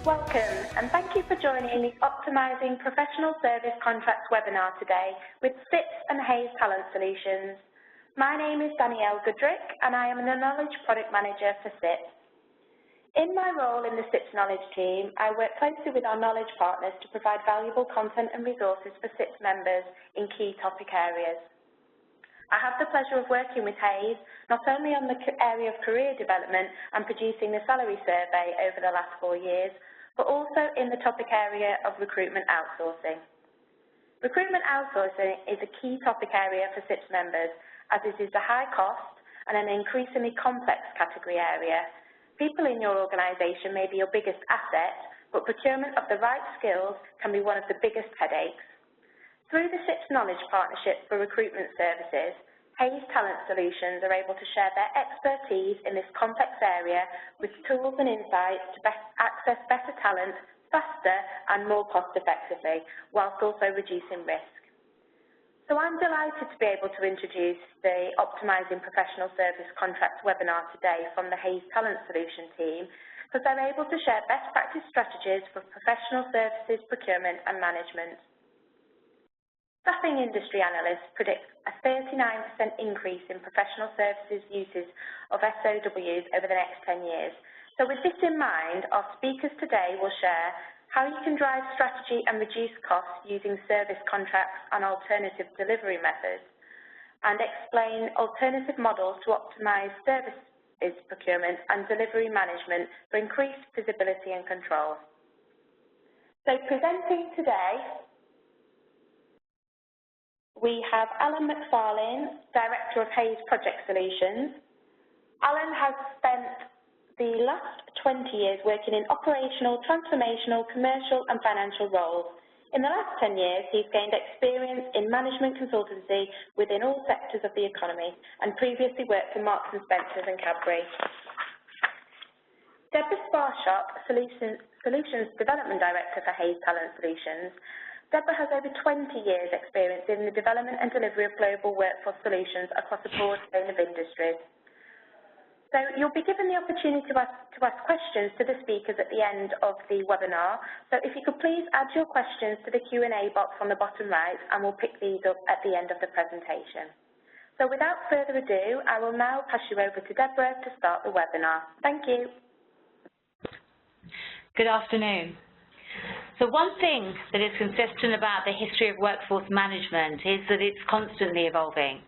Welcome, and thank you for joining the Optimising Professional Service Contracts webinar today with CIPS and Hays Talent Solutions. My name is Danielle Goodrick, and I am the Knowledge Product Manager for CIPS. In my role in the CIPS Knowledge team, I work closely with our knowledge partners to provide valuable content and resources for CIPS members in key topic areas. I have the pleasure of working with Hays, not only on the area of career development and producing the salary survey over the last 4 years, but also in the topic area of recruitment outsourcing. Recruitment outsourcing is a key topic area for CIPS members, as it is a high cost and an increasingly complex category area. People in your organisation may be your biggest asset, but procurement of the right skills can be one of the biggest headaches. Through the CIPS Knowledge Partnership for Recruitment Services, Hays Talent Solutions are able to share their expertise in this complex area with tools and insights to access better talent faster and more cost effectively, whilst also reducing risk. So I'm delighted to be able to introduce the Optimising Professional Service Contracts webinar today from the Hays Talent Solution team, because they're able to share best practice strategies for professional services, procurement and management. Staffing industry analysts predict a 39% increase in professional services uses of SOWs over the next 10 years. So with this in mind, our speakers today will share how you can drive strategy and reduce costs using service contracts and alternative delivery methods, and explain alternative models to optimise services procurement and delivery management for increased visibility and control. So presenting today, we have Alan McFarlane, Director of Hays Project Solutions. Alan has spent the last 20 years working in operational, transformational, commercial and financial roles. In the last 10 years, he's gained experience in management consultancy within all sectors of the economy and previously worked for Marks & Spencer and Cadbury. Deborah Sparshop, Solutions Development Director for Hays Talent Solutions. Deborah has over 20 years' experience in the development and delivery of global workforce solutions across a broad range of industries. So you'll be given the opportunity to ask questions to the speakers at the end of the webinar. So if you could please add your questions to the Q&A box on the bottom right, and we'll pick these up at the end of the presentation. So without further ado, I will now pass you over to Deborah to start the webinar. Thank you. Good afternoon. So one thing that is consistent about the history of workforce management is that it's constantly evolving.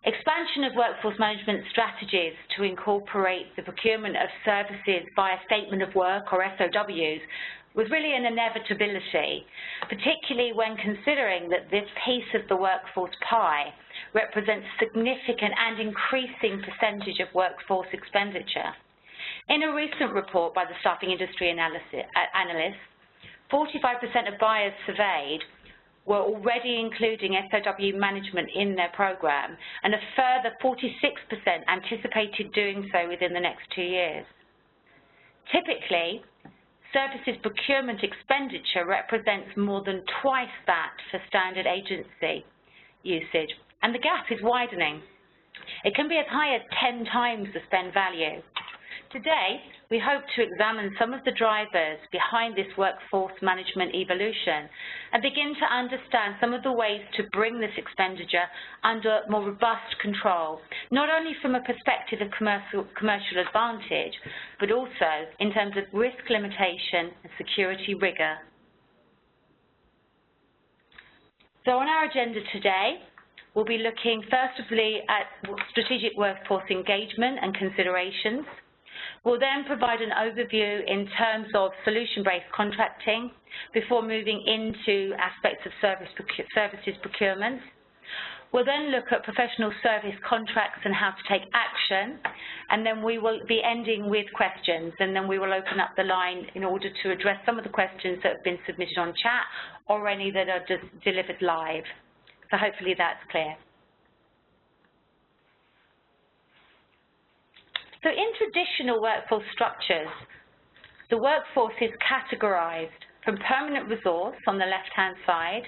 Expansion of workforce management strategies to incorporate the procurement of services via statement of work or SOWs was really an inevitability, particularly when considering that this piece of the workforce pie represents a significant and increasing percentage of workforce expenditure. In a recent report by the Staffing Industry Analysts, 45% of buyers surveyed were already including SOW management in their program, and a further 46% anticipated doing so within the next 2 years. Typically, services procurement expenditure represents more than twice that for standard agency usage, and the gap is widening. It can be as high as 10 times the spend value. Today, we hope to examine some of the drivers behind this workforce management evolution and begin to understand some of the ways to bring this expenditure under more robust control, not only from a perspective of commercial advantage, but also in terms of risk limitation and security rigor. So on our agenda today, we'll be looking firstly at strategic workforce engagement and considerations. We'll then provide an overview in terms of solution-based contracting before moving into aspects of services procurement. We'll then look at professional service contracts and how to take action, and then we will be ending with questions, and then we will open up the line in order to address some of the questions that have been submitted on chat or any that are just delivered live. So hopefully that's clear. So in traditional workforce structures, the workforce is categorized from permanent resource on the left-hand side,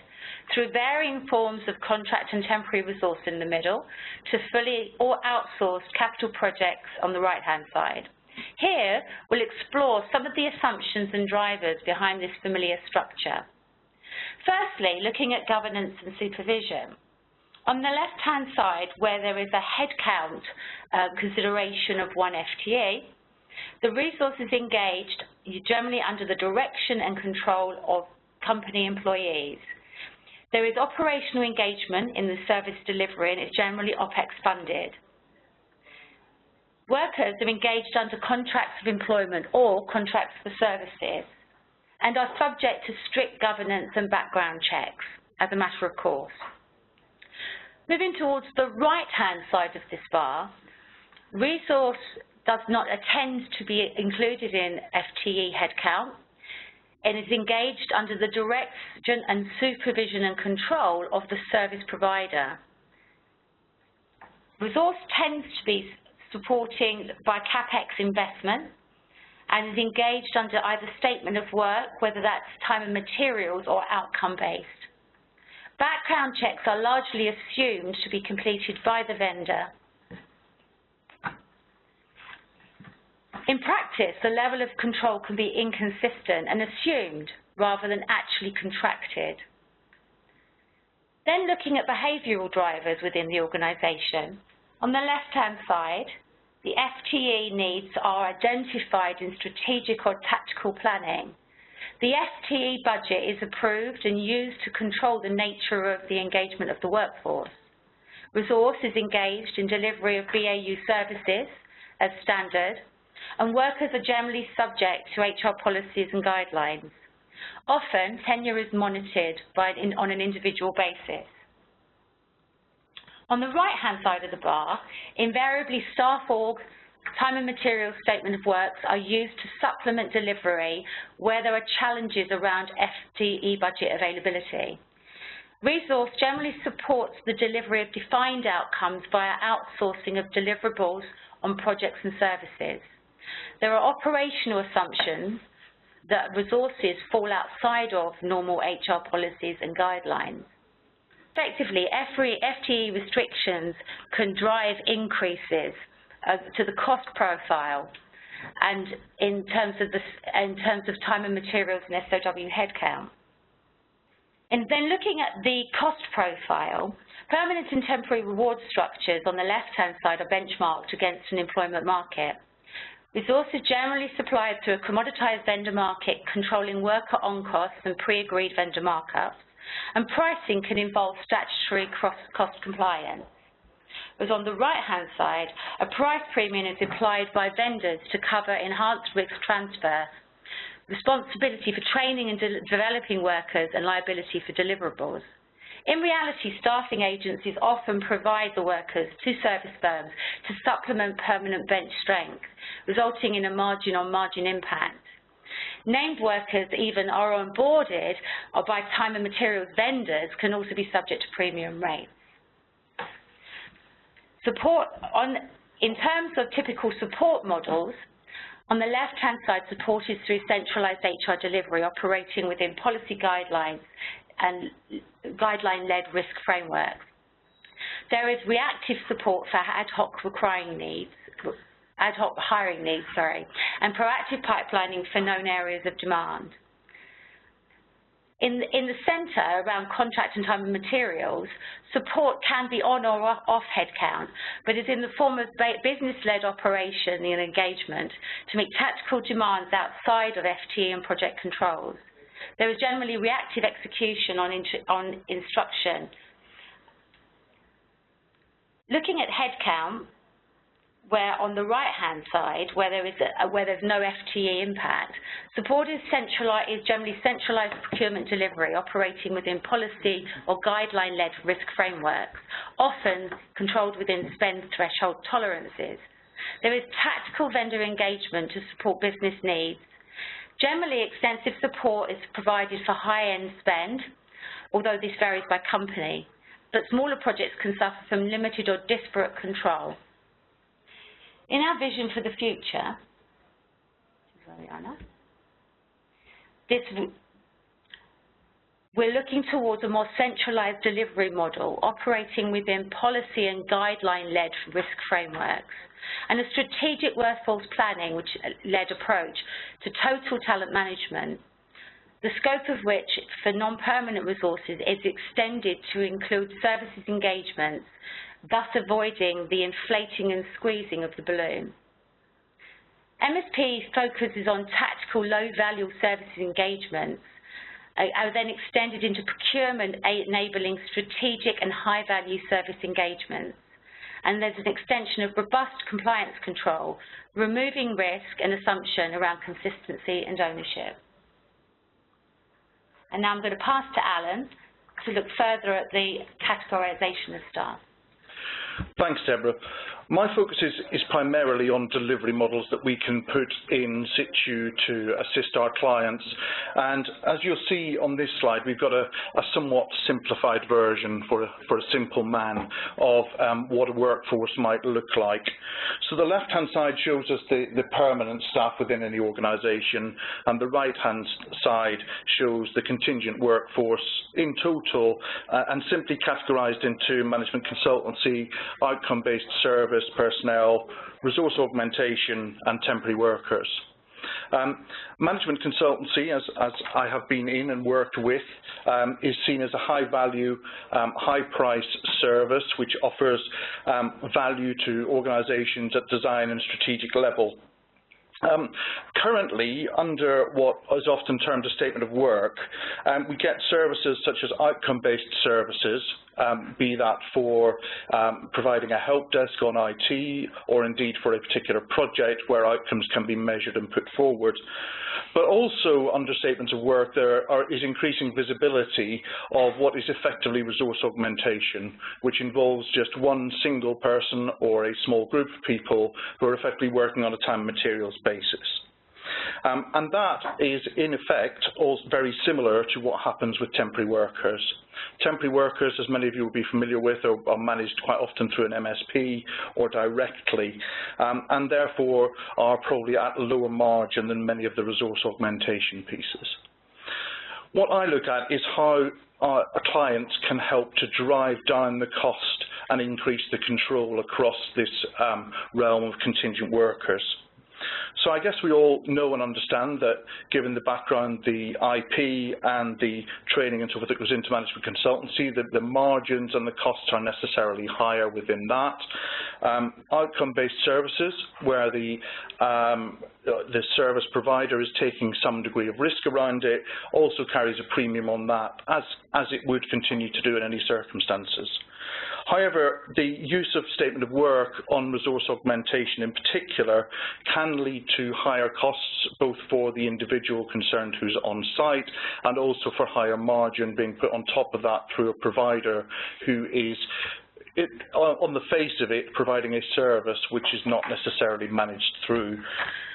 through varying forms of contract and temporary resource in the middle, to fully or outsourced capital projects on the right-hand side. Here, we'll explore some of the assumptions and drivers behind this familiar structure. Firstly, looking at governance and supervision. On the left-hand side, where there is a headcount consideration of 1 FTE, the resource is engaged generally under the direction and control of company employees. There is operational engagement in the service delivery and it's generally OPEX funded. Workers are engaged under contracts of employment or contracts for services and are subject to strict governance and background checks as a matter of course. Moving towards the right-hand side of this bar, resource does not tend to be included in FTE headcount and is engaged under the direction and supervision and control of the service provider. Resource tends to be supporting by CAPEX investment and is engaged under either statement of work, whether that's time and materials or outcome-based. Background checks are largely assumed to be completed by the vendor. In practice, the level of control can be inconsistent and assumed rather than actually contracted. Then looking at behavioural drivers within the organisation. On the left-hand side, the FTE needs are identified in strategic or tactical planning. The FTE budget is approved and used to control the nature of the engagement of the workforce. Resource is engaged in delivery of BAU services as standard, and workers are generally subject to HR policies and guidelines. Often, tenure is monitored on an individual basis. On the right-hand side of the bar, invariably staff org, time and materials statement of works are used to supplement delivery where there are challenges around FTE budget availability. Resource generally supports the delivery of defined outcomes via outsourcing of deliverables on projects and services. There are operational assumptions that resources fall outside of normal HR policies and guidelines. Effectively, FTE restrictions can drive increases to the cost profile and in terms of time and materials and SOW headcount. And then looking at the cost profile, permanent and temporary reward structures on the left-hand side are benchmarked against an employment market. Resources generally supplied through a commoditized vendor market controlling worker on-costs and pre-agreed vendor markups, and pricing can involve statutory cost compliance. Whereas on the right-hand side, a price premium is applied by vendors to cover enhanced risk transfer, responsibility for training and developing workers, and liability for deliverables. In reality, staffing agencies often provide the workers to service firms to supplement permanent bench strength, resulting in a margin-on-margin impact. Named workers even are onboarded or by time and materials vendors can also be subject to premium rates. In terms of typical support models, on the left-hand side, support is through centralised HR delivery operating within policy guidelines and guideline-led risk frameworks. There is reactive support for ad hoc hiring needs, and proactive pipelining for known areas of demand. In the centre, around contract and time and materials, support can be on or off headcount, but is in the form of business-led operation and engagement to meet tactical demands outside of FTE and project controls. There is generally reactive execution on instruction. Looking at headcount, where on the right-hand side, where there's no FTE impact, support is generally centralised procurement delivery operating within policy or guideline-led risk frameworks, often controlled within spend threshold tolerances. There is tactical vendor engagement to support business needs. Generally, extensive support is provided for high-end spend, although this varies by company, but smaller projects can suffer from limited or disparate control. In our vision for the future, this is where we are now. we're looking towards a more centralised delivery model, operating within policy and guideline-led risk frameworks, and a strategic workforce planning led approach to total talent management, the scope of which for non-permanent resources is extended to include services engagements, thus avoiding the inflating and squeezing of the balloon. MSP focuses on tactical low-value services engagements, are then extended into procurement, enabling strategic and high-value service engagements. And there's an extension of robust compliance control, removing risk and assumption around consistency and ownership. And now I'm going to pass to Alan to look further at the categorisation of staff. Thanks, Deborah. My focus is primarily on delivery models that we can put in situ to assist our clients. And as you'll see on this slide, we've got a somewhat simplified version for a simple man of what a workforce might look like. So the left-hand side shows us the permanent staff within any organisation, and the right-hand side shows the contingent workforce in total, and simply categorised into management consultancy, outcome-based service, personnel, resource augmentation, and temporary workers. Management consultancy, as I have been in and worked with, is seen as a high-value, high-price service which offers value to organisations at design and strategic level. Currently, under what is often termed a statement of work, we get services such as outcome-based services, be that for providing a help desk on IT, or indeed for a particular project where outcomes can be measured and put forward. But also under statements of work there is increasing visibility of what is effectively resource augmentation, which involves just one single person or a small group of people who are effectively working on a time and materials basis. And that is, in effect, also very similar to what happens with temporary workers. Temporary workers, as many of you will be familiar with, are managed quite often through an MSP or directly, and therefore are probably at a lower margin than many of the resource augmentation pieces. What I look at is how our clients can help to drive down the cost and increase the control across this realm of contingent workers. So I guess we all know and understand that, given the background, the IP and the training and so forth that goes into management consultancy, that the margins and the costs are necessarily higher within that. Outcome-based services, where the service provider is taking some degree of risk around it, also carries a premium on that, as it would continue to do in any circumstances. However, the use of statement of work on resource augmentation in particular can lead to higher costs, both for the individual concerned who's on site and also for higher margin being put on top of that through a provider who is, on the face of it, providing a service which is not necessarily managed through.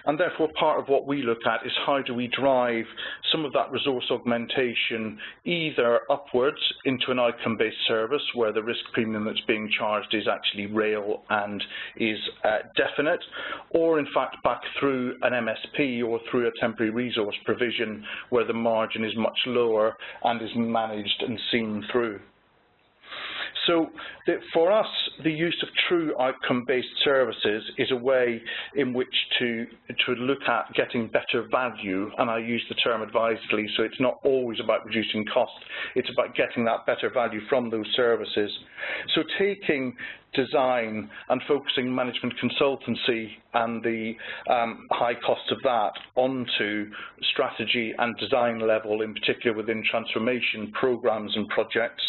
And therefore, part of what we look at is how do we drive some of that resource augmentation either upwards into an outcome-based service where the risk premium that's being charged is actually real and is definite, or in fact back through an MSP or through a temporary resource provision where the margin is much lower and is managed and seen through. So for us, the use of true outcome-based services is a way in which to look at getting better value, and I use the term advisedly, so it's not always about reducing cost, it's about getting that better value from those services. So taking design and focusing management consultancy and the high cost of that onto strategy and design level, in particular within transformation programs and projects.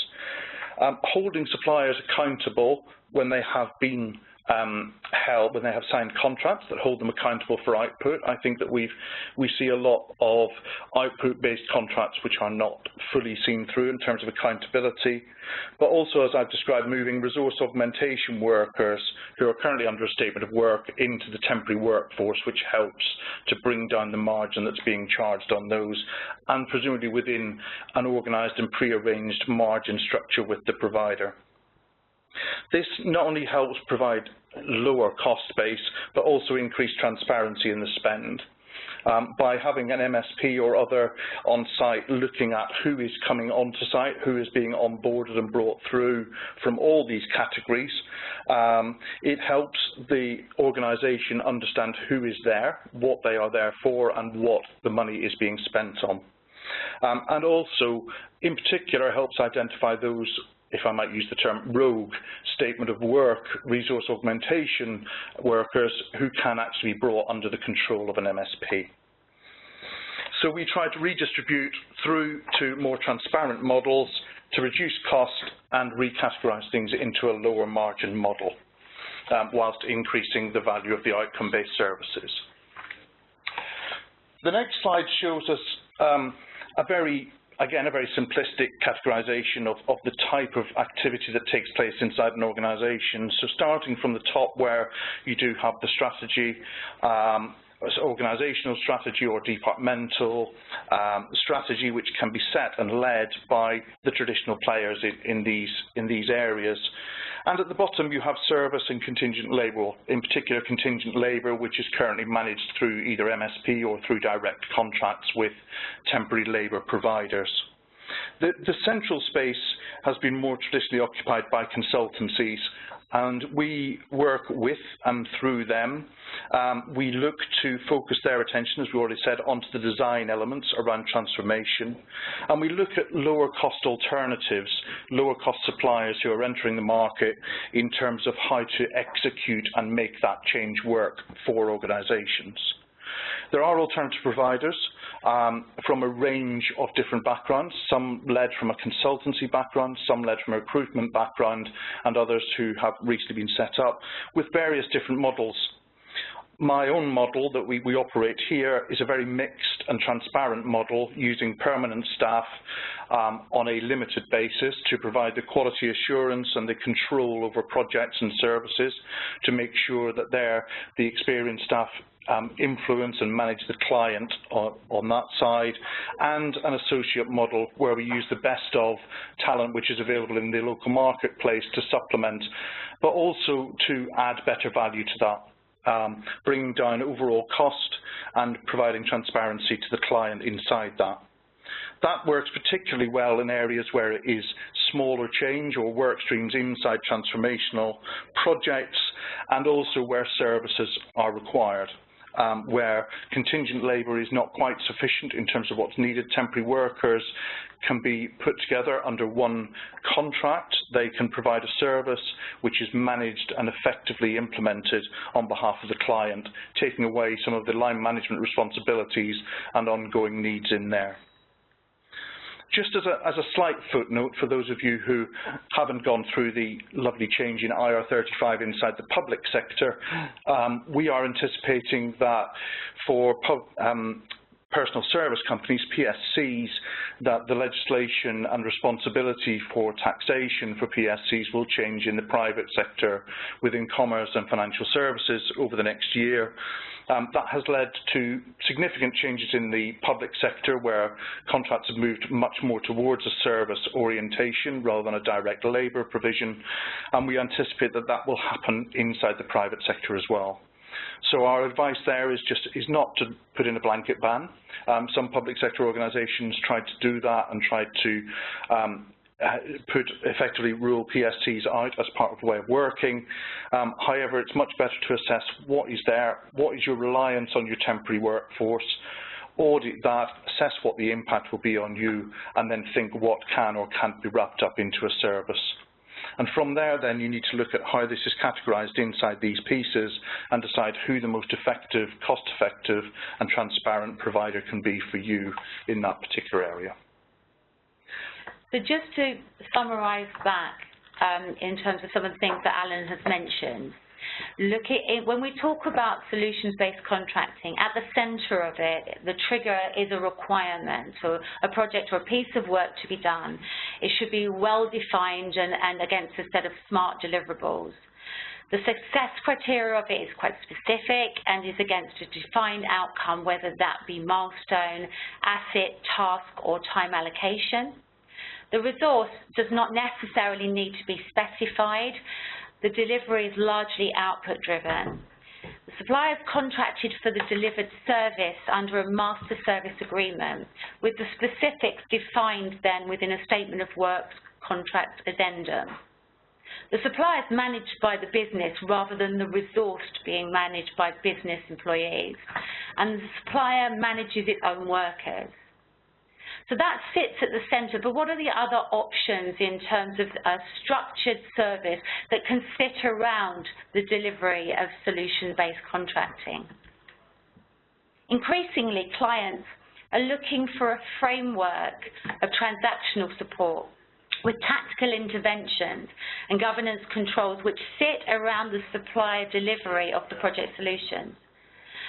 Holding suppliers accountable when they have been held, when they have signed contracts that hold them accountable for output. I think that we see a lot of output-based contracts which are not fully seen through in terms of accountability, but also, as I've described, moving resource augmentation workers who are currently under a statement of work into the temporary workforce, which helps to bring down the margin that's being charged on those, and presumably within an organised and pre-arranged margin structure with the provider. This not only helps provide lower cost base, but also increased transparency in the spend. by having an MSP or other on site looking at who is coming onto site, who is being onboarded and brought through from all these categories. It helps the organisation understand who is there, what they are there for, and what the money is being spent on. And also, in particular, helps identify those, if I might use the term, rogue statement of work, resource augmentation workers who can actually be brought under the control of an MSP. So we try to redistribute through to more transparent models to reduce cost and recategorize things into a lower margin model, whilst increasing the value of the outcome-based services. The next slide shows us again, a very simplistic categorization of the type of activity that takes place inside an organization. So starting from the top where you do have the strategy, organizational strategy or departmental strategy, which can be set and led by the traditional players in these areas. And at the bottom you have service and contingent labour, in particular contingent labour, which is currently managed through either MSP or through direct contracts with temporary labour providers. The central space has been more traditionally occupied by consultancies, and we work with and through them. We look to focus their attention, as we already said, onto the design elements around transformation, and we look at lower cost alternatives, lower cost suppliers who are entering the market in terms of how to execute and make that change work for organizations. There are alternative providers from a range of different backgrounds, some led from a consultancy background, some led from a recruitment background, and others who have recently been set up with various different models. My own model that we operate here is a very mixed and transparent model using permanent staff on a limited basis to provide the quality assurance and the control over projects and services to make sure that the experienced staff influence and manage the client on that side, and an associate model where we use the best of talent which is available in the local marketplace to supplement, but also to add better value to that, bringing down overall cost and providing transparency to the client inside that. That works particularly well in areas where it is smaller change or work streams inside transformational projects, and also where services are required. Where contingent labour is not quite sufficient in terms of what's needed. Temporary workers can be put together under one contract. They can provide a service which is managed and effectively implemented on behalf of the client, taking away some of the line management responsibilities and ongoing needs in there. Just as a slight footnote for those of you who haven't gone through the lovely change in IR35 inside the public sector, we are anticipating that for personal service companies, PSCs, that the legislation and responsibility for taxation for PSCs will change in the private sector within commerce and financial services over the next year. That has led to significant changes in the public sector where contracts have moved much more towards a service orientation rather than a direct labour provision, and we anticipate that that will happen inside the private sector as well. So our advice there is not to put in a blanket ban. Some public sector organisations tried to do that and tried to effectively rule PSCs out as part of the way of working. However, it's much better to assess what is there, what is your reliance on your temporary workforce, audit that, assess what the impact will be on you, and then think what can or can't be wrapped up into a service. And from there, then, you need to look at how this is categorised inside these pieces and decide who the most effective, cost-effective and transparent provider can be for you in that particular area. So just to summarise back in terms of some of the things that Alan has mentioned, when we talk about solutions-based contracting, at the centre of it, the trigger is a requirement, so a project or a piece of work to be done. It should be well-defined and against a set of smart deliverables. The success criteria of it is quite specific and is against a defined outcome, whether that be milestone, asset, task, or time allocation. The resource does not necessarily need to be specified. The delivery is largely output-driven. The suppliers contracted for the delivered service under a master service agreement, with the specifics defined then within a statement of works contract addendum. The supplier is managed by the business rather than the resource being managed by business employees, and the supplier manages its own workers. So that sits at the centre, but what are the other options in terms of a structured service that can sit around the delivery of solution-based contracting? Increasingly, clients are looking for a framework of transactional support with tactical interventions and governance controls which sit around the supplier delivery of the project solutions.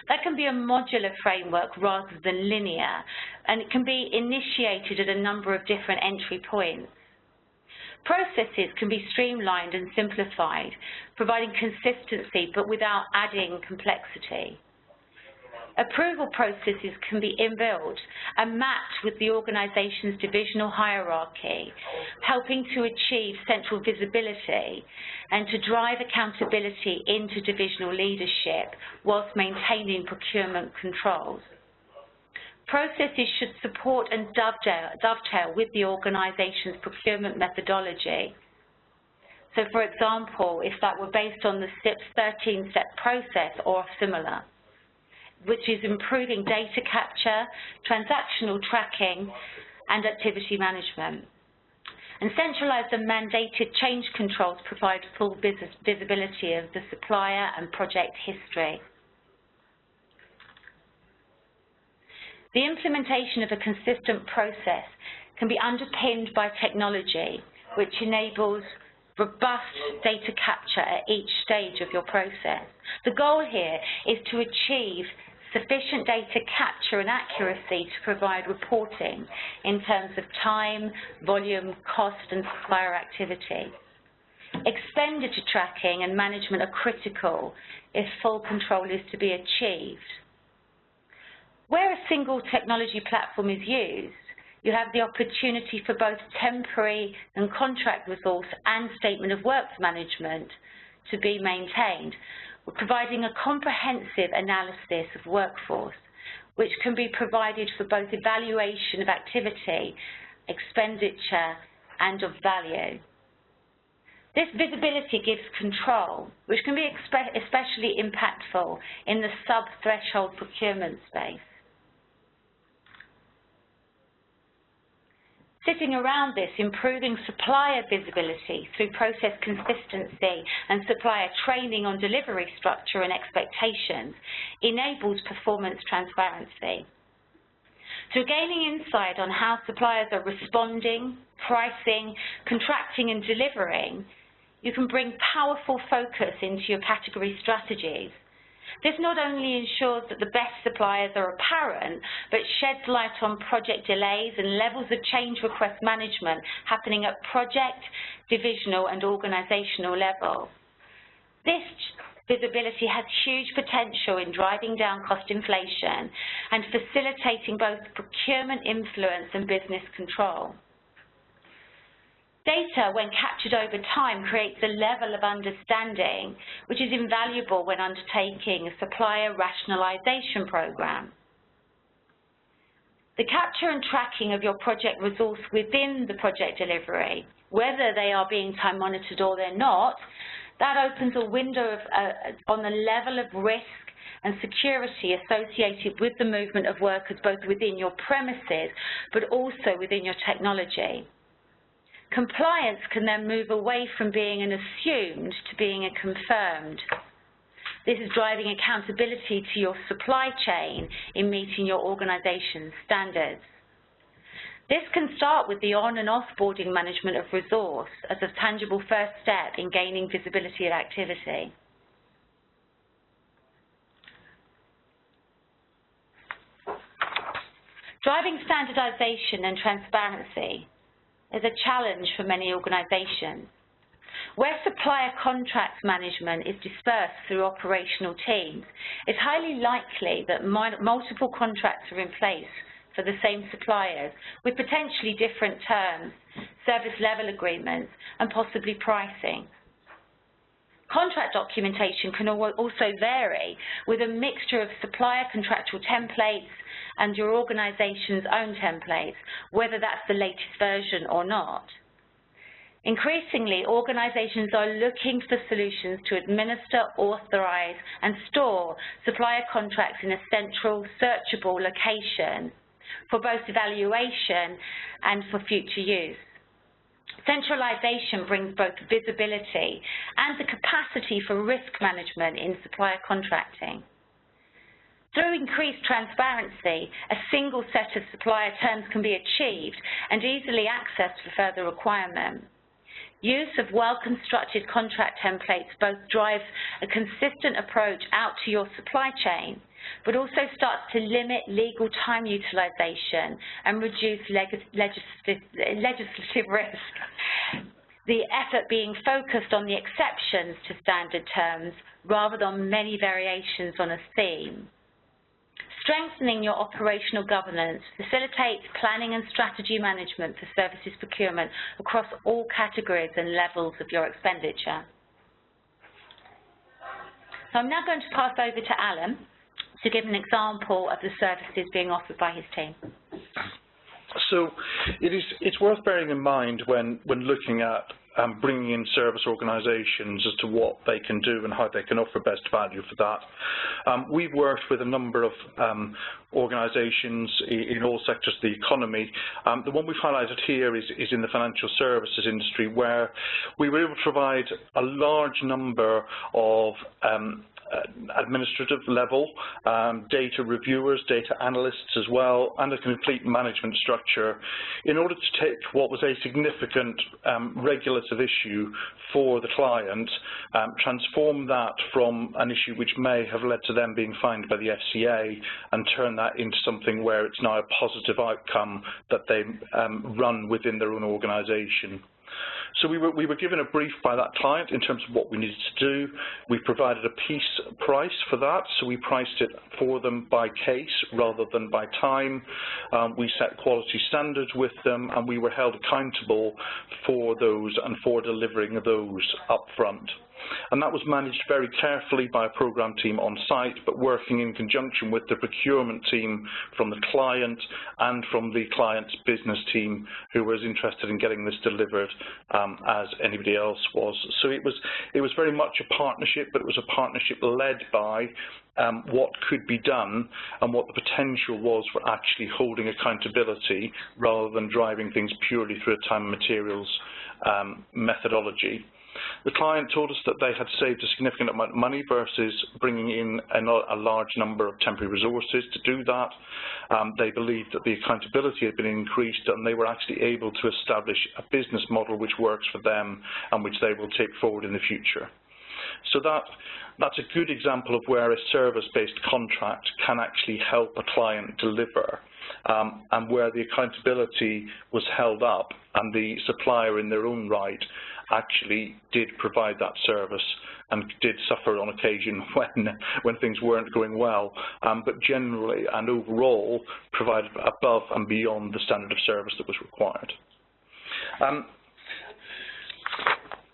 That can be a modular framework rather than linear, and it can be initiated at a number of different entry points. Processes can be streamlined and simplified, providing consistency but without adding complexity. Approval processes can be inbuilt and mapped with the organisation's divisional hierarchy, helping to achieve central visibility and to drive accountability into divisional leadership whilst maintaining procurement controls. Processes should support and dovetail with the organisation's procurement methodology. So, for example, if that were based on the CIPS 13-step process or similar, which is improving data capture, transactional tracking, and activity management. And centralised and mandated change controls provide full visibility of the supplier and project history. The implementation of a consistent process can be underpinned by technology, which enables robust data capture at each stage of your process. The goal here is to achieve sufficient data capture and accuracy to provide reporting in terms of time, volume, cost, and supplier activity. Expenditure tracking and management are critical if full control is to be achieved. Where a single technology platform is used, you have the opportunity for both temporary and contract resource and statement of works management to be maintained, providing a comprehensive analysis of workforce, which can be provided for both evaluation of activity, expenditure, and of value. This visibility gives control, which can be especially impactful in the sub-threshold procurement space. Sitting around this, improving supplier visibility through process consistency and supplier training on delivery structure and expectations enables performance transparency. Through gaining insight on how suppliers are responding, pricing, contracting and delivering, you can bring powerful focus into your category strategies. This not only ensures that the best suppliers are apparent, but sheds light on project delays and levels of change request management happening at project, divisional and organisational level. This visibility has huge potential in driving down cost inflation and facilitating both procurement influence and business control. Data, when captured over time, creates a level of understanding which is invaluable when undertaking a supplier rationalisation programme. The capture and tracking of your project resource within the project delivery, whether they are being time monitored or they're not, that opens a window on the level of risk and security associated with the movement of workers both within your premises but also within your technology. Compliance can then move away from being an assumed to being a confirmed. This is driving accountability to your supply chain in meeting your organisation's standards. This can start with the on- and off-boarding management of resource as a tangible first step in gaining visibility of activity. Driving standardization and transparency is a challenge for many organisations. Where supplier contracts management is dispersed through operational teams, it's highly likely that multiple contracts are in place for the same suppliers with potentially different terms, service level agreements, and possibly pricing. Contract documentation can also vary with a mixture of supplier contractual templates and your organisation's own templates, whether that's the latest version or not. Increasingly, organisations are looking for solutions to administer, authorise and store supplier contracts in a central, searchable location for both evaluation and for future use. Centralisation brings both visibility and the capacity for risk management in supplier contracting. Through increased transparency, a single set of supplier terms can be achieved and easily accessed for further requirement. Use of well-constructed contract templates both drives a consistent approach out to your supply chain, but also starts to limit legal time utilisation and reduce legislative risk. The effort being focused on the exceptions to standard terms rather than many variations on a theme. Strengthening your operational governance facilitates planning and strategy management for services procurement across all categories and levels of your expenditure. So I'm now going to pass over to Alan to give an example of the services being offered by his team. So it's worth bearing in mind when looking at bringing in service organisations as to what they can do and how they can offer best value for that. We've worked with a number of organisations in all sectors of the economy. The one we've highlighted here is in the financial services industry, where we were able to provide a large number of administrative level, data reviewers, data analysts as well, and a complete management structure in order to take what was a significant regulative issue for the client, transform that from an issue which may have led to them being fined by the FCA and turn that into something where it's now a positive outcome that they run within their own organisation. So we were given a brief by that client in terms of what we needed to do. We provided a piece price for that, so we priced it for them by case rather than by time. We set quality standards with them, and we were held accountable for those and for delivering those up front. And that was managed very carefully by a programme team on site, but working in conjunction with the procurement team from the client and from the client's business team, who was interested in getting this delivered as anybody else was. So it was very much a partnership, but it was a partnership led by what could be done and what the potential was for actually holding accountability rather than driving things purely through a time and materials methodology. The client told us that they had saved a significant amount of money versus bringing in a large number of temporary resources to do that. They believed that the accountability had been increased, and they were actually able to establish a business model which works for them and which they will take forward in the future. So that's a good example of where a service-based contract can actually help a client deliver, and where the accountability was held up and the supplier in their own right actually did provide that service and did suffer on occasion when things weren't going well, but generally and overall provided above and beyond the standard of service that was required.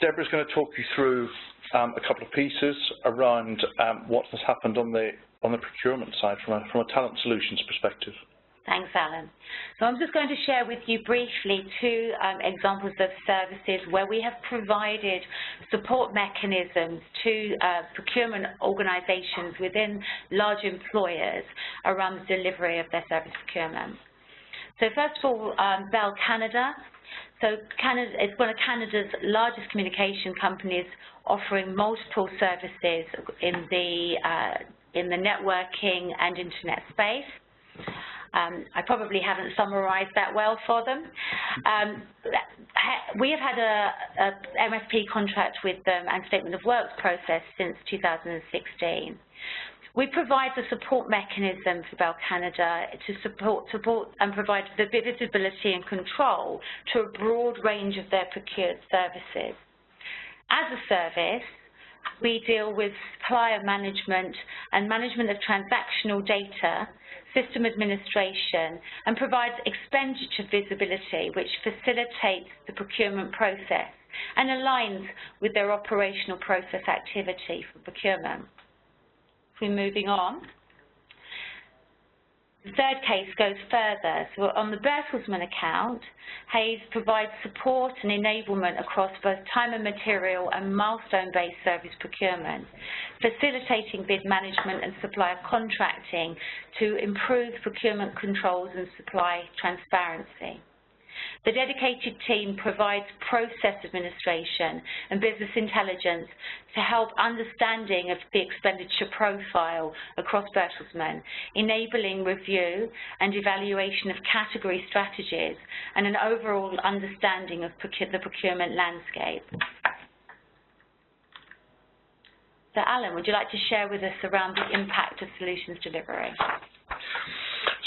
Deborah's going to talk you through a couple of pieces around what has happened on the procurement side from a talent solutions perspective. Thanks, Alan. So I'm just going to share with you briefly two examples of services where we have provided support mechanisms to procurement organisations within large employers around the delivery of their service procurement. So first of all, Bell Canada. So Canada is one of Canada's largest communication companies, offering multiple services in the networking and internet space. I probably haven't summarised that well for them. We have had a MSP contract with them and statement of works process since 2016. We provide the support mechanism for Bell Canada to support and provide the visibility and control to a broad range of their procured services. As a service, we deal with supplier management and management of transactional data, system administration, and provides expenditure visibility, which facilitates the procurement process. and aligns with their operational process activity for procurement. If we're moving on, the third case goes further. So on the Bertelsmann account, Hays provides support and enablement across both time and material and milestone-based service procurement, facilitating bid management and supplier contracting to improve procurement controls and supply transparency. The dedicated team provides process administration and business intelligence to help understanding of the expenditure profile across Bertelsmann, enabling review and evaluation of category strategies and an overall understanding of the procurement landscape. So Alan, would you like to share with us around the impact of solutions delivery?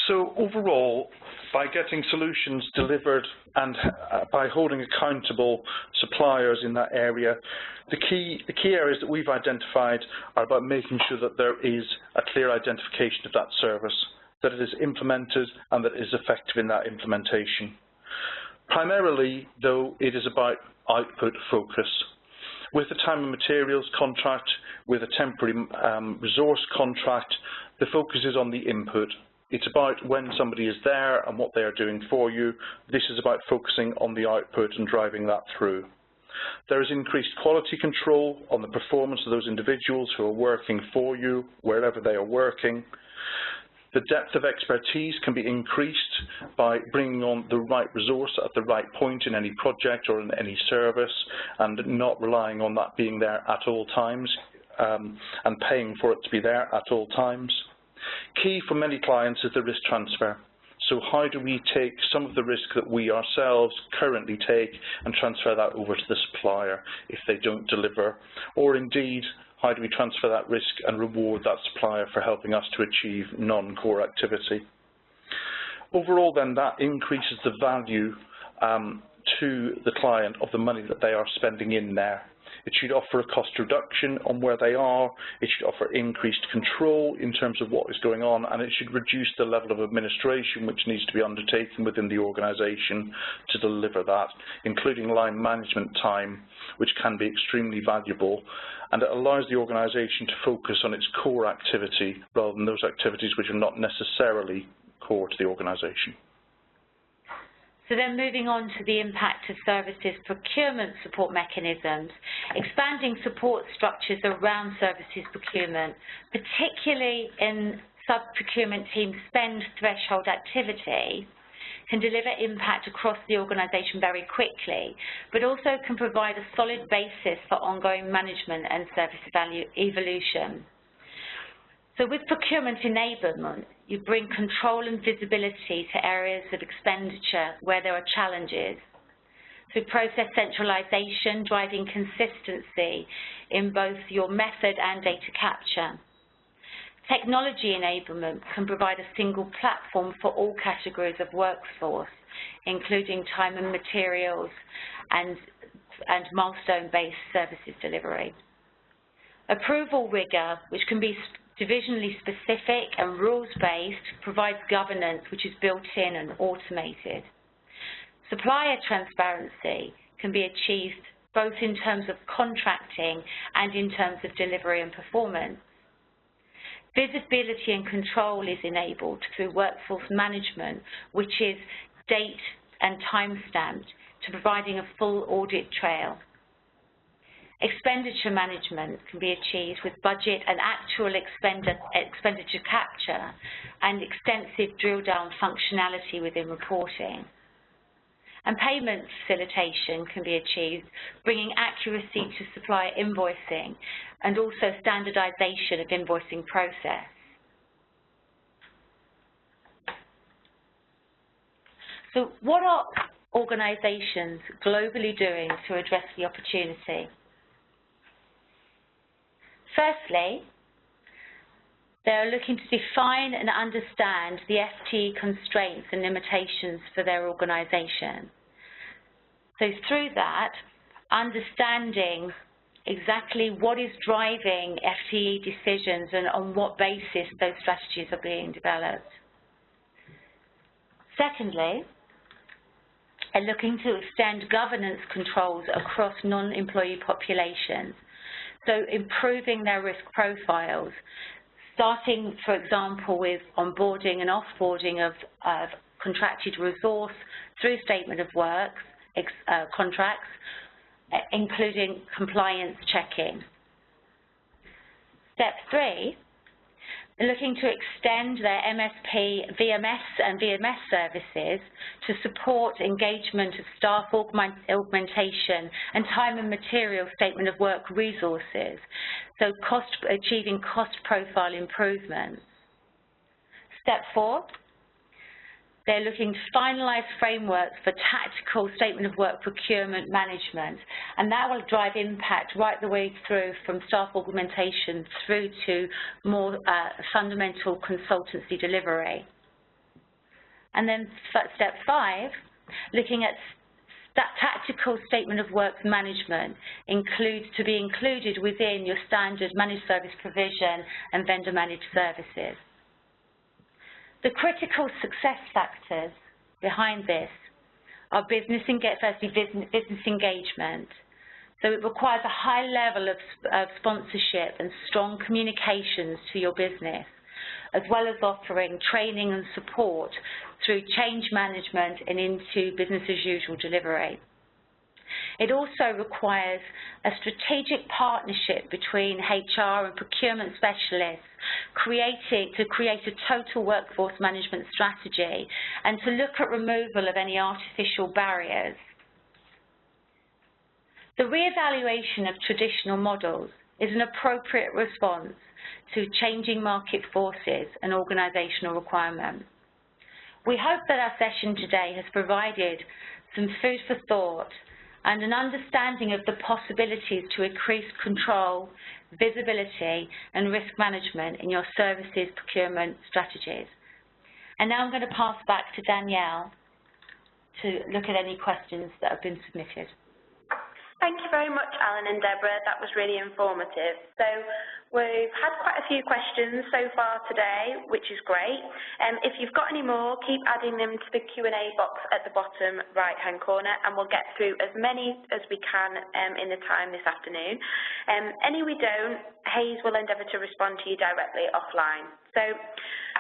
So overall, by getting solutions delivered and by holding accountable suppliers in that area, the key areas that we've identified are about making sure that there is a clear identification of that service, that it is implemented and that it is effective in that implementation. Primarily, though, it is about output focus. With the time and materials contract, with a temporary resource contract, the focus is on the input. It's about when somebody is there and what they are doing for you. This is about focusing on the output and driving that through. There is increased quality control on the performance of those individuals who are working for you, wherever they are working. The depth of expertise can be increased by bringing on the right resource at the right point in any project or in any service, and not relying on that being there at all times and paying for it to be there at all times. Key for many clients is the risk transfer. So how do we take some of the risk that we ourselves currently take and transfer that over to the supplier if they don't deliver? Or indeed, how do we transfer that risk and reward that supplier for helping us to achieve non-core activity? Overall then, that increases the value to the client of the money that they are spending in there. It should offer a cost reduction on where they are, it should offer increased control in terms of what is going on, and it should reduce the level of administration which needs to be undertaken within the organisation to deliver that, including line management time, which can be extremely valuable, and it allows the organisation to focus on its core activity rather than those activities which are not necessarily core to the organisation. So then moving on to the impact of services procurement support mechanisms, expanding support structures around services procurement, particularly in sub-procurement team spend threshold activity, can deliver impact across the organisation very quickly, but also can provide a solid basis for ongoing management and service evolution. So with procurement enablement, you bring control and visibility to areas of expenditure where there are challenges. Through process centralisation, driving consistency in both your method and data capture. Technology enablement can provide a single platform for all categories of workforce, including time and materials and milestone-based services delivery. Approval rigor, which can be divisionally specific and rules-based, provides governance which is built-in and automated. Supplier transparency can be achieved both in terms of contracting and in terms of delivery and performance. Visibility and control is enabled through workforce management, which is date and time-stamped, to providing a full audit trail. Expenditure management can be achieved with budget and actual expenditure capture and extensive drill-down functionality within reporting. And payment facilitation can be achieved, bringing accuracy to supplier invoicing and also standardization of invoicing process. So what are organizations globally doing to address the opportunity? Firstly, they are looking to define and understand the FTE constraints and limitations for their organisation. So through that, understanding exactly what is driving FTE decisions and on what basis those strategies are being developed. Secondly, and looking to extend governance controls across non-employee populations. So improving their risk profiles, starting, for example, with onboarding and offboarding of contracted resource through statement of works, contracts, including compliance checking. Step 3, looking to extend their MSP, VMS and VMS services to support engagement of staff augmentation and time and material statement of work resources, so achieving cost profile improvements. Step 4, they're looking to finalise frameworks for tactical statement of work procurement management, and that will drive impact right the way through from staff augmentation through to more fundamental consultancy delivery. And then step 5, looking at that tactical statement of work management to be included within your standard managed service provision and vendor managed services. The critical success factors behind this are firstly business engagement. So it requires a high level of sponsorship and strong communications to your business, as well as offering training and support through change management and into business as usual delivery. It also requires a strategic partnership between HR and procurement specialists to create a total workforce management strategy and to look at removal of any artificial barriers. The re-evaluation of traditional models is an appropriate response to changing market forces and organisational requirements. We hope that our session today has provided some food for thought and an understanding of the possibilities to increase control, visibility and risk management in your services procurement strategies. And now I'm going to pass back to Danielle to look at any questions that have been submitted. Thank you very much, Alan and Deborah. That was really informative. So we've had quite a few questions so far today, which is great. If you've got any more, keep adding them to the Q&A box at the bottom right-hand corner, and we'll get through as many as we can in the time this afternoon. Any we don't, Hayes will endeavour to respond to you directly offline. So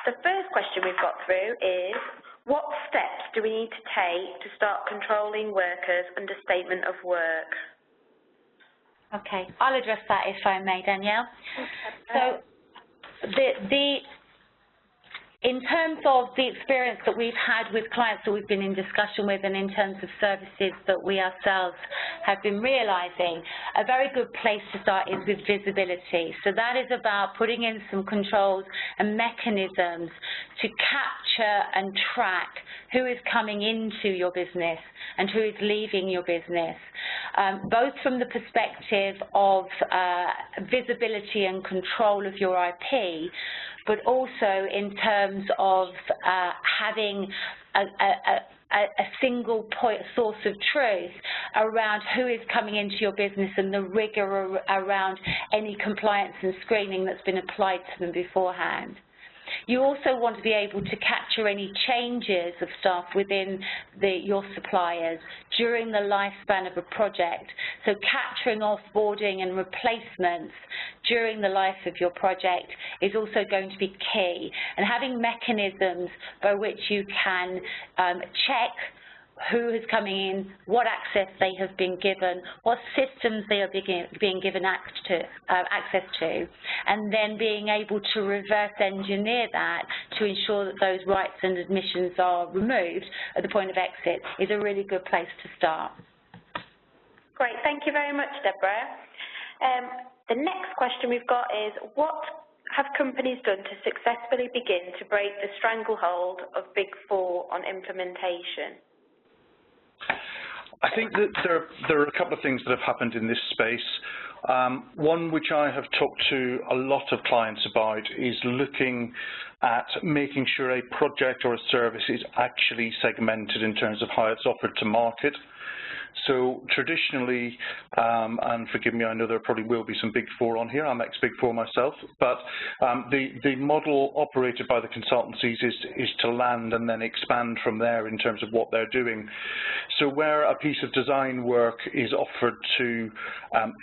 the first question we've got through is, what steps do we need to take to start controlling workers under statement of work? Okay, I'll address that if I may, Danielle. So in terms of the experience that we've had with clients that we've been in discussion with and in terms of services that we ourselves have been realising, a very good place to start is with visibility. So that is about putting in some controls and mechanisms to capture and track who is coming into your business and who is leaving your business, both from the perspective of visibility and control of your IP, but also in terms of having a single source of truth around who is coming into your business and the rigour around any compliance and screening that's been applied to them beforehand. You also want to be able to capture any changes of staff within your suppliers during the lifespan of a project. So capturing offboarding and replacements during the life of your project is also going to be key. And having mechanisms by which you can check who is coming in, what access they have been given, what systems they are being given access to, and then being able to reverse engineer that to ensure that those rights and admissions are removed at the point of exit is a really good place to start. Great, thank you very much, Deborah. The next question we've got is, what have companies done to successfully begin to break the stranglehold of Big Four on implementation? I think that there are a couple of things that have happened in this space. One which I have talked to a lot of clients about is looking at making sure a project or a service is actually segmented in terms of how it's offered to market. So traditionally, and forgive me, I know there probably will be some Big Four on here, I'm ex-Big Four myself, but the model operated by the consultancies is to land and then expand from there in terms of what they're doing. So where a piece of design work is offered to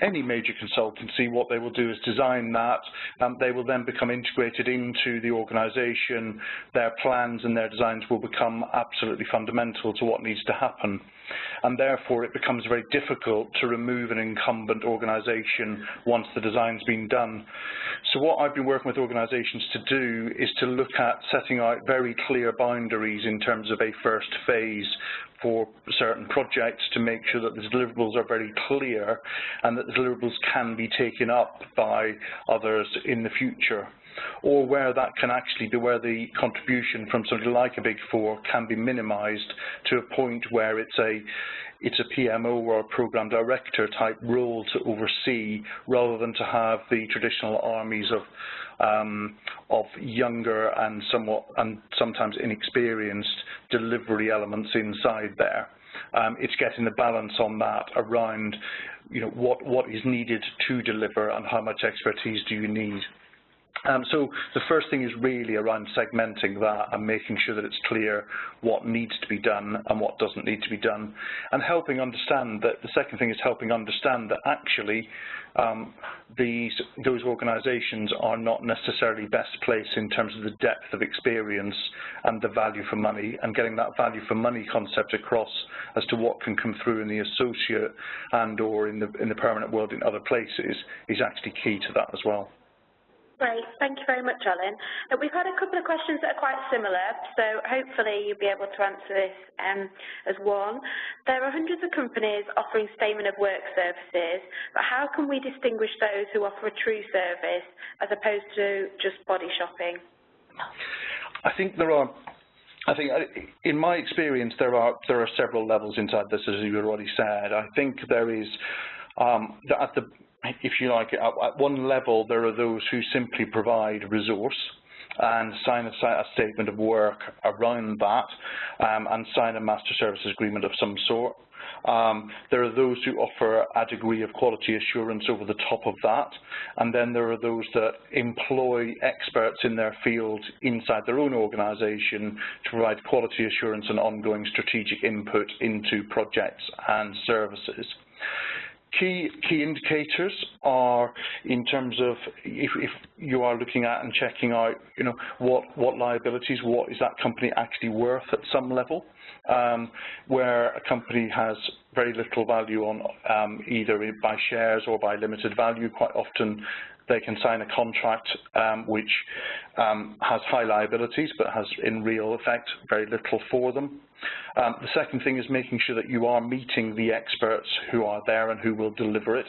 any major consultancy, what they will do is design that, they will then become integrated into the organisation, their plans and their designs will become absolutely fundamental to what needs to happen. And therefore it becomes very difficult to remove an incumbent organisation once the design's been done. So what I've been working with organisations to do is to look at setting out very clear boundaries in terms of a first phase for certain projects to make sure that the deliverables are very clear and that the deliverables can be taken up by others in the future. Or where that can actually be where the contribution from something like a Big Four can be minimised to a point where it's a PMO or a programme director type role to oversee, rather than to have the traditional armies of younger and sometimes inexperienced delivery elements inside there. It's getting the balance on that around, you know, what is needed to deliver and how much expertise do you need. So the first thing is really around segmenting that and making sure that it's clear what needs to be done and what doesn't need to be done, and helping understand that the second thing is helping understand that actually those organisations are not necessarily best placed in terms of the depth of experience and the value for money, and getting that value for money concept across as to what can come through in the associate and or in the permanent world in other places is actually key to that as well. Great, thank you very much, Alan. We've had a couple of questions that are quite similar, so hopefully you'll be able to answer this as one. There are hundreds of companies offering statement of work services, but how can we distinguish those who offer a true service as opposed to just body shopping? I think in my experience there are several levels inside this, as you already said. I think there is if you like, at one level, there are those who simply provide resource and sign a statement of work around that and sign a master services agreement of some sort. There are those who offer a degree of quality assurance over the top of that, and then there are those that employ experts in their field inside their own organisation to provide quality assurance and ongoing strategic input into projects and services. Key indicators are in terms of if you are looking at and checking out, you know, what liabilities, what is that company actually worth at some level, where a company has very little value on either by shares or by limited value. Quite often they can sign a contract which has high liabilities but has in real effect very little for them. The second thing is making sure that you are meeting the experts who are there and who will deliver it.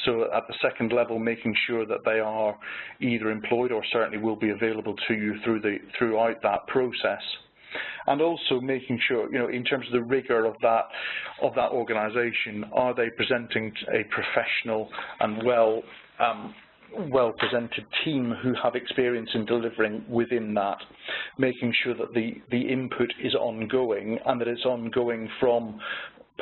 So at the second level, making sure that they are either employed or certainly will be available to you throughout that process. And also making sure, you know, in terms of the rigour of that organisation, are they presenting a professional and well-presented team who have experience in delivering within that, making sure that the input is ongoing and that it's ongoing from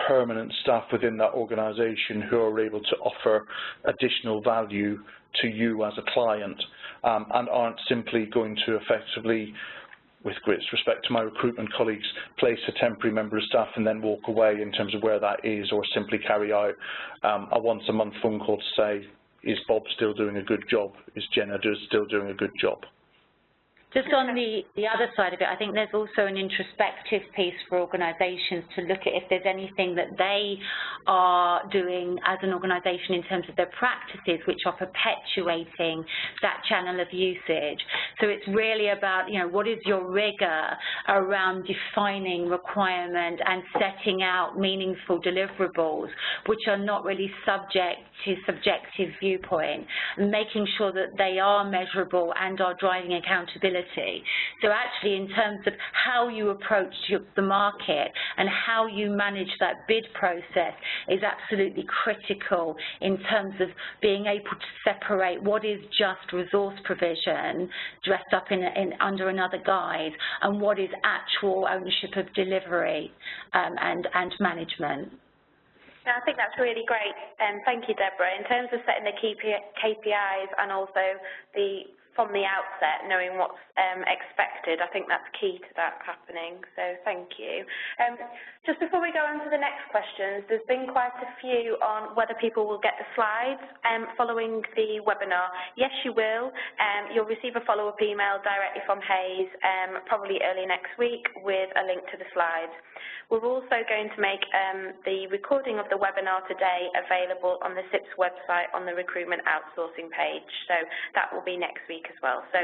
permanent staff within that organisation who are able to offer additional value to you as a client and aren't simply going to effectively, with great respect to my recruitment colleagues, place a temporary member of staff and then walk away in terms of where that is, or simply carry out a once-a-month phone call to say, is Bob still doing a good job? Is Jenna still doing a good job? Just on the other side of it, I think there's also an introspective piece for organisations to look at if there's anything that they are doing as an organisation in terms of their practices which are perpetuating that channel of usage. So it's really about, you know, what is your rigour around defining requirement and setting out meaningful deliverables which are not really subject to subjective viewpoint, and making sure that they are measurable and are driving accountability. So actually in terms of how you approach the market and how you manage that bid process is absolutely critical in terms of being able to separate what is just resource provision dressed up under another guise and what is actual ownership of delivery and management. No, I think that's really great. Thank you, Deborah. In terms of setting the key KPIs and also from the outset, knowing what's expected, I think that's key to that happening. So thank you. Just before we go on to the next questions, there's been quite a few on whether people will get the slides following the webinar. Yes, you will. You'll receive a follow-up email directly from Hayes, probably early next week, with a link to the slides. We're also going to make the recording of the webinar today available on the CIPS website on the recruitment outsourcing page. So that will be next week as well. So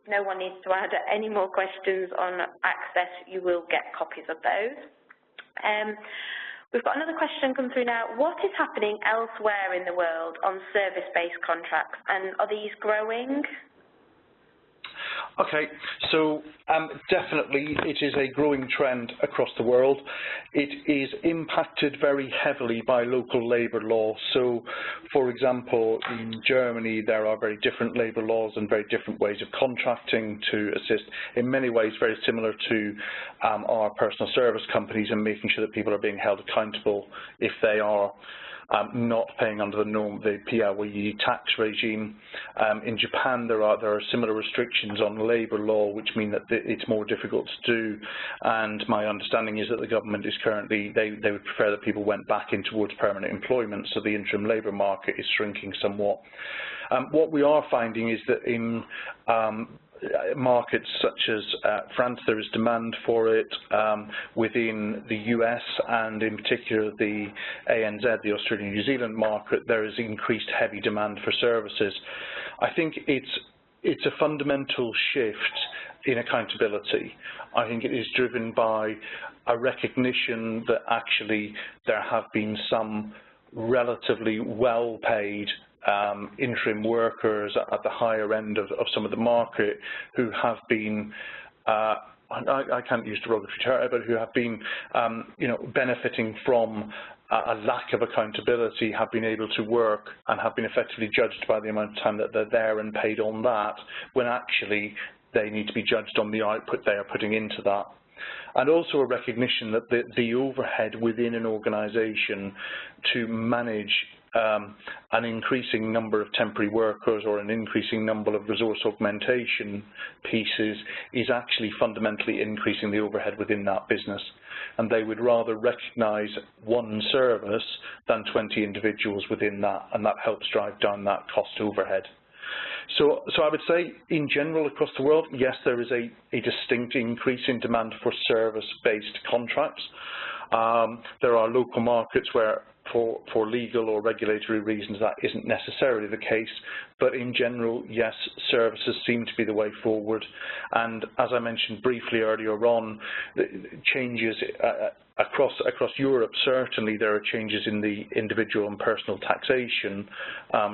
no one needs to add any more questions on access. You will get copies of those. We've got another question come through now. What is happening elsewhere in the world on service-based contracts, and are these growing? Okay, so definitely it is a growing trend across the world. It is impacted very heavily by local labour law. So, for example, in Germany there are very different labour laws and very different ways of contracting to assist, in many ways very similar to our personal service companies, and making sure that people are being held accountable if they are not paying under the PAYE tax regime. In Japan, there are similar restrictions on labour law, which mean that it's more difficult to do. And my understanding is that the government is currently, they would prefer that people went back in towards permanent employment, so the interim labour market is shrinking somewhat. What we are finding is that in markets such as France, there is demand for it. Within the US and in particular the ANZ, the Australian New Zealand market, there is increased heavy demand for services. I think it's a fundamental shift in accountability. I think it is driven by a recognition that actually there have been some relatively well-paid interim workers at the higher end of some of the market who have been, I can't use derogatory term, but who have been, benefiting from a lack of accountability, have been able to work and have been effectively judged by the amount of time that they're there and paid on that, when actually they need to be judged on the output they are putting into that. And also a recognition that the overhead within an organisation to manage an increasing number of temporary workers or an increasing number of resource augmentation pieces is actually fundamentally increasing the overhead within that business. And they would rather recognise one service than 20 individuals within that, and that helps drive down that cost overhead. So I would say, in general, across the world, yes, there is a distinct increase in demand for service-based contracts. There are local markets where, for legal or regulatory reasons, that isn't necessarily the case, but in general, yes, services seem to be the way forward. And as I mentioned briefly earlier on, changes across Europe, certainly there are changes in the individual and personal taxation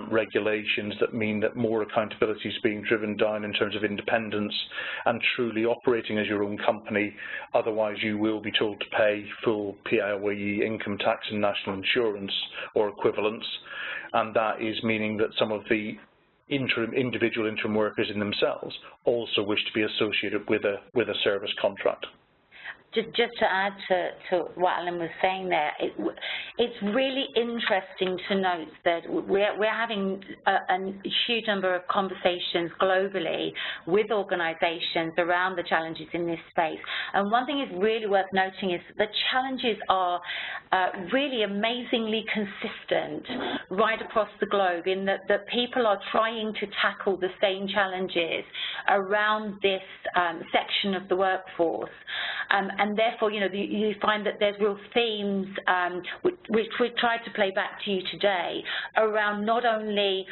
regulations that mean that more accountability is being driven down in terms of independence and truly operating as your own company. Otherwise, you will be told to pay full PAYE income tax and national insurance or equivalents, and that is meaning that some of the individual interim workers in themselves also wish to be associated with a service contract. Just to add to what Alan was saying there, it's really interesting to note that we're having a huge number of conversations globally with organisations around the challenges in this space. And one thing is really worth noting is that the challenges are really amazingly consistent right across the globe, in that people are trying to tackle the same challenges around this section of the workforce. And therefore, you find that there's real themes, which we've tried to play back to you today, around not only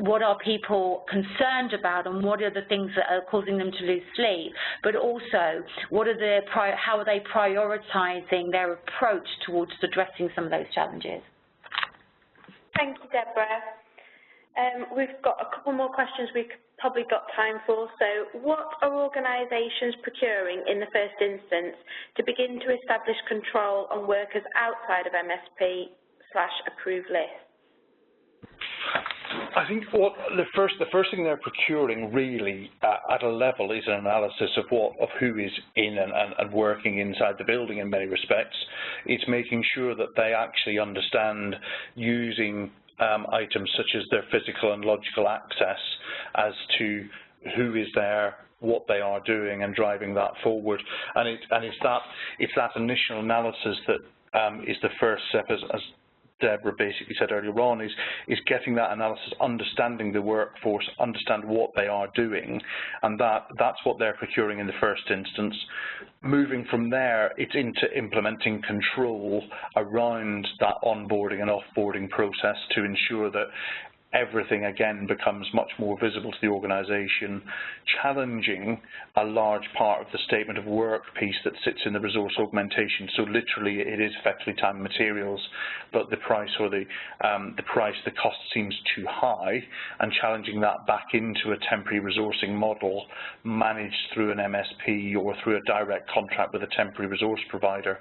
what are people concerned about and what are the things that are causing them to lose sleep, but also what are how are they prioritising their approach towards addressing some of those challenges. Thank you, Deborah. We've got a couple more questions we've probably got time for. So what are organisations procuring in the first instance to begin to establish control on workers outside of MSP/approved lists? I think the first thing they're procuring really at a level is an analysis of who is in and working inside the building in many respects. It's making sure that they actually understand using items such as their physical and logical access as to who is there, what they are doing, and driving that forward. And it's that initial analysis that is the first step, as Deborah basically said earlier on, is getting that analysis, understanding the workforce, understand what they are doing, and that's what they're procuring in the first instance. Moving from there, it's into implementing control around that onboarding and offboarding process to ensure that everything again becomes much more visible to the organisation, challenging a large part of the statement of work piece that sits in the resource augmentation. So literally it is effectively time and materials, but the price or the cost seems too high, and challenging that back into a temporary resourcing model managed through an MSP or through a direct contract with a temporary resource provider.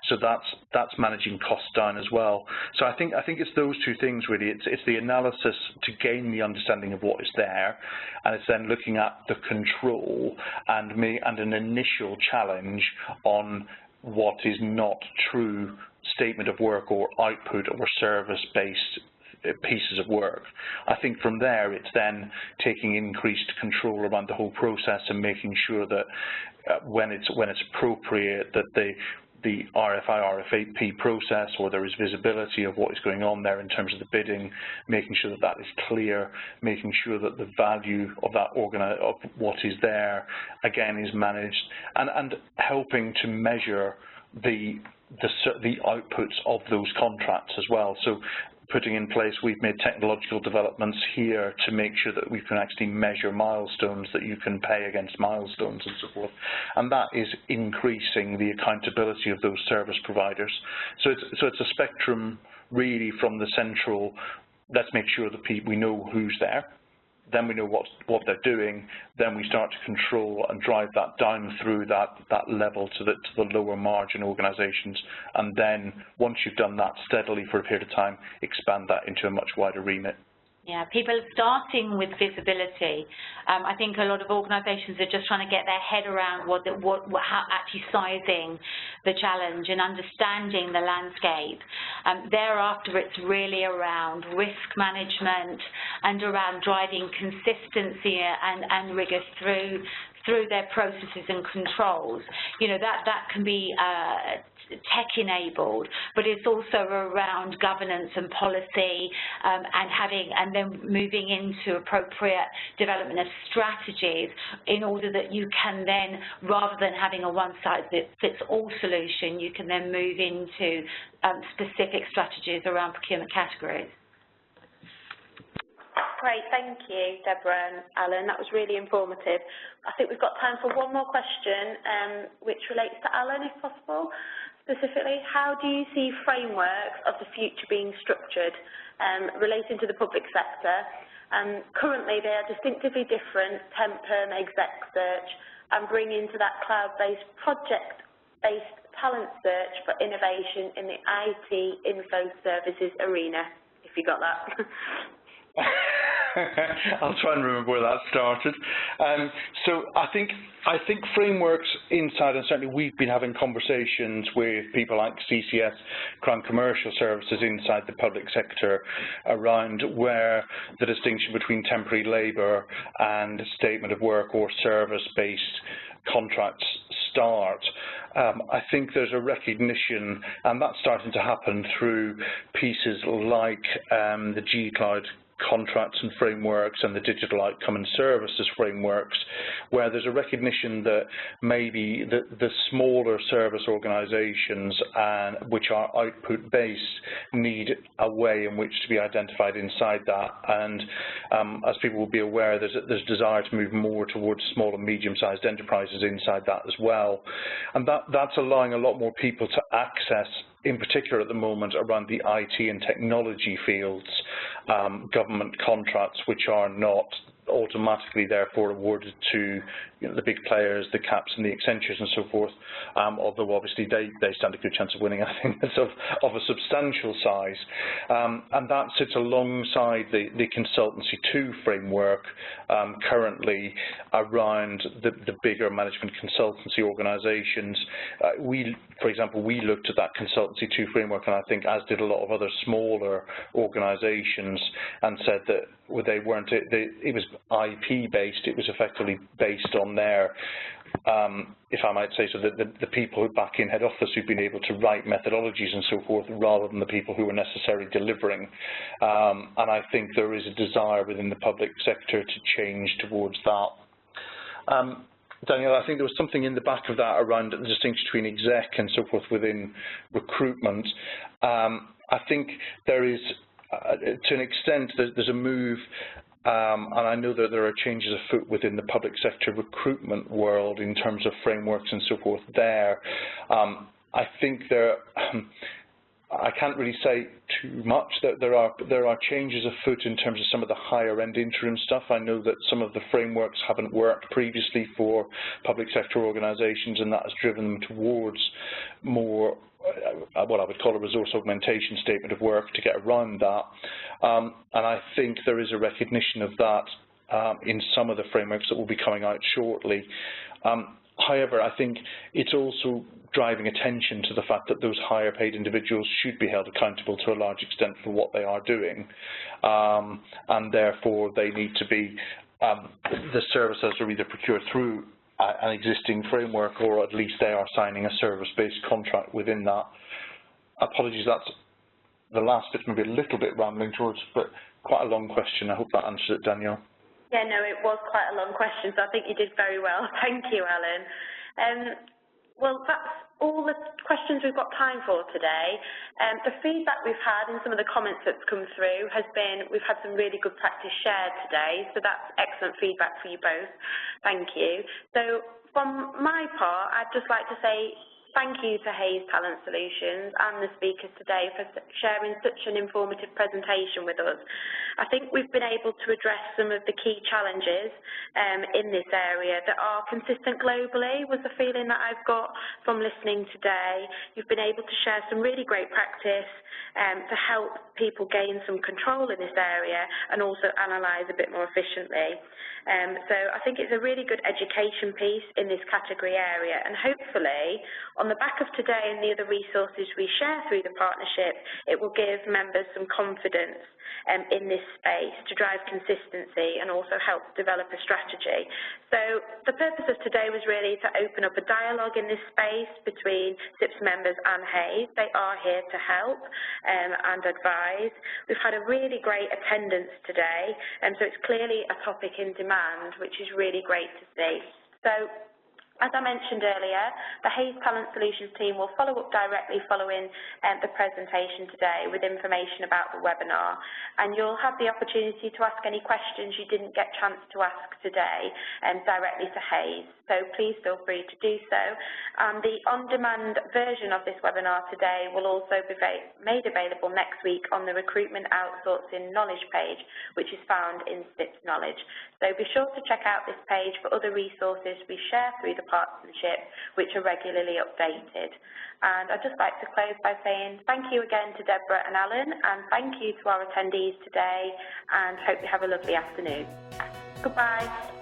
So that's managing costs down as well. So I think it's those two things really. It's the analysis to gain the understanding of what is there, and it's then looking at the control and an initial challenge on what is not true statement of work or output or service-based pieces of work. I think from there it's then taking increased control around the whole process and making sure that when it's appropriate that the RFI, RFP process, or there is visibility of what is going on there in terms of the bidding, making sure that that is clear, making sure that the value of that of what is there again is managed, and helping to measure the outputs of those contracts as well. So putting in place, we've made technological developments here to make sure that we can actually measure milestones, that you can pay against milestones and so forth, and that is increasing the accountability of those service providers. So it's a spectrum really from the central, let's make sure that we know who's there, then we know what they're doing, then we start to control and drive that down through that level to the lower margin organisations, and then once you've done that steadily for a period of time, expand that into a much wider remit. Yeah, people are starting with visibility. I think a lot of organisations are just trying to get their head around how actually sizing the challenge and understanding the landscape. Thereafter, it's really around risk management and around driving consistency and rigour through their processes and controls. You know, that can be tech-enabled, but it's also around governance and policy, and then moving into appropriate development of strategies in order that you can then, rather than having a one-size-fits-all solution, you can then move into specific strategies around procurement categories. Great, thank you, Deborah and Alan. That was really informative. I think we've got time for one more question, which relates to Alan, if possible. Specifically, how do you see frameworks of the future being structured relating to the public sector? Currently, they are distinctively different, temp, perm, exec search, and bring into that cloud-based, project-based talent search for innovation in the IT info services arena, if you got that. I'll try and remember where that started. So I think frameworks inside, and certainly we've been having conversations with people like CCS, Crown Commercial Services inside the public sector around where the distinction between temporary labour and statement of work or service-based contracts start. I think there's a recognition, and that's starting to happen through pieces like the G-Cloud contracts and frameworks and the digital outcome and services frameworks, where there's a recognition that maybe the smaller service organisations which are output based need a way in which to be identified inside that, and as people will be aware, there's desire to move more towards small and medium-sized enterprises inside that as well, and that's allowing a lot more people to access, in particular at the moment, around the IT and technology fields, government contracts which are not automatically therefore awarded to the big players, the CIPS and the Accentures and so forth, although obviously they stand a good chance of winning. I think it's of a substantial size. And that sits alongside the Consultancy 2 framework currently around the bigger management consultancy organisations. For example, we looked at that Consultancy 2 framework, and I think as did a lot of other smaller organisations, and said that they weren't, it was IP based, it was effectively based on their, if I might say so, the people who back in head office who've been able to write methodologies and so forth, rather than the people who were necessarily delivering. And I think there is a desire within the public sector to change towards that. Danielle, I think there was something in the back of that around the distinction between exec and so forth within recruitment. I think there is, to an extent, there's a move, and I know that there are changes afoot within the public sector recruitment world in terms of frameworks and so forth there. I think I can't really say too much. That there are changes afoot in terms of some of the higher end interim stuff. I know that some of the frameworks haven't worked previously for public sector organisations, and that has driven them towards more what I would call a resource augmentation statement of work to get around that. And I think there is a recognition of that in some of the frameworks that will be coming out shortly. However, I think it's also driving attention to the fact that those higher paid individuals should be held accountable to a large extent for what they are doing, and therefore they need to be, the services are either procured through an existing framework, or at least they are signing a service-based contract within that. Apologies, that's the last bit, maybe a little bit rambling, George, but quite a long question. I hope that answers it, Danielle. Yeah, no, it was quite a long question, so I think you did very well. Thank you, Alan. Well, that's all the questions we've got time for today. The feedback we've had and some of the comments that's come through has been, we've had some really good practice shared today, so that's excellent feedback for you both. Thank you. So from my part, I'd just like to say thank you to Hays Talent Solutions and the speakers today for sharing such an informative presentation with us. I think we've been able to address some of the key challenges in this area that are consistent globally, was the feeling that I've got from listening today. You've been able to share some really great practice to help people gain some control in this area and also analyse a bit more efficiently. So I think it's a really good education piece in this category area, and hopefully on the back of today and the other resources we share through the partnership, it will give members some confidence in this space to drive consistency and also help develop a strategy. So the purpose of today was really to open up a dialogue in this space between CIPS members and Hays. They are here to help and advise. We've had a really great attendance today, and so it's clearly a topic in demand, which is really great to see. So, as I mentioned earlier, the Hays Talent Solutions team will follow up directly following the presentation today with information about the webinar, and you'll have the opportunity to ask any questions you didn't get a chance to ask today directly to Hays, so please feel free to do so. The on-demand version of this webinar today will also be made available next week on the Recruitment Outsourcing Knowledge page, which is found in CIPS Knowledge. So be sure to check out this page for other resources we share through the partnership, which are regularly updated. And I'd just like to close by saying thank you again to Deborah and Alan, and thank you to our attendees today, and hope you have a lovely afternoon. Goodbye.